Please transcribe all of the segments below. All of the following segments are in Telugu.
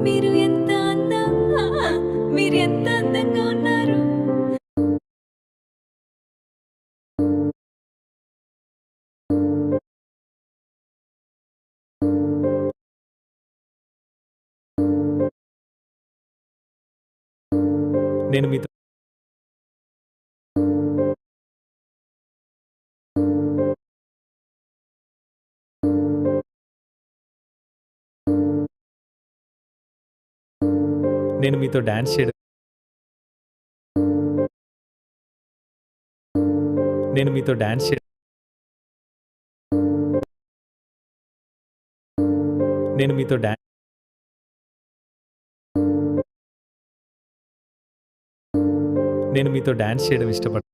మీరు ఎంత అందం మీరు ఎంత అందంగా ఉన్నారు. నేను మీతో నేను మీతో డాన్స్ చేయడం నేను మీతో డాన్స్ చేయడం నేను మీతో డా నేను మీతో డాన్స్ చేయడం ఇష్టపడతాను.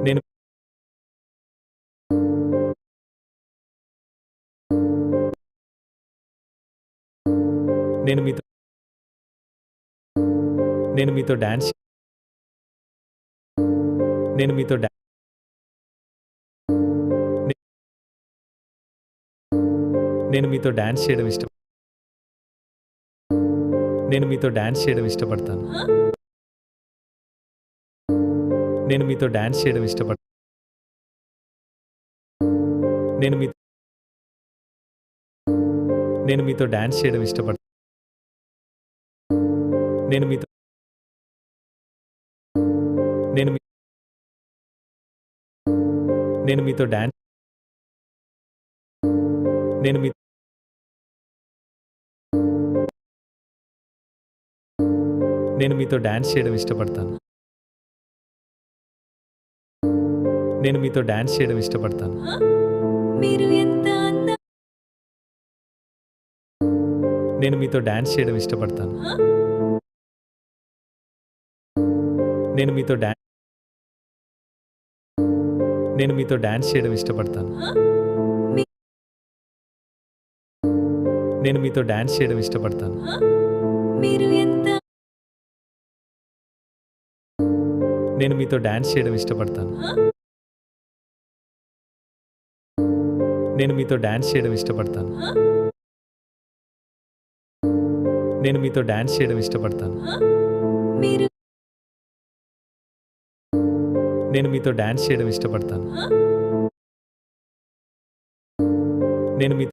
నేను నేను మీతో నేను మీతో డాన్స్ నేను మీతో డా నే నేను మీతో డాన్స్ చేయడం ఇష్టం నేను మీతో డాన్స్ చేయడం ఇష్టపడతాను. ఆ! నేను మీతో డాన్స్ చేయడం ఇష్టపడతాను. నేను మీ నేను మీతో డాన్స్ చేయడం ఇష్టపడతాను. నేను మీతో నేను మీ నేను మీతో డాన్స్ నేను మీ నేను మీతో డాన్స్ చేయడం ఇష్టపడతాను. నేను మీతో డాన్స్ చేయడం ఇష్టపడతాను. ఆ! మీరు ఎంత అందం నేను మీతో డాన్స్ చేయడం ఇష్టపడతాను. ఆ! నేను మీతో డా నేను మీతో డాన్స్ చేయడం ఇష్టపడతాను. ఆ! మీ నేను మీతో డాన్స్ చేయడం ఇష్టపడతాను. ఆ! మీరు ఎంత నేను మీతో డాన్స్ చేయడం ఇష్టపడతాను. ఆ! నేను మీతో డాన్స్ చేయడం ఇష్టపడతాను. ఆ! నేను మీతో డాన్స్ చేయడం ఇష్టపడతాను. ఆ! మీరు నేను మీతో డాన్స్ చేయడం ఇష్టపడతాను. ఆ! నేను మీ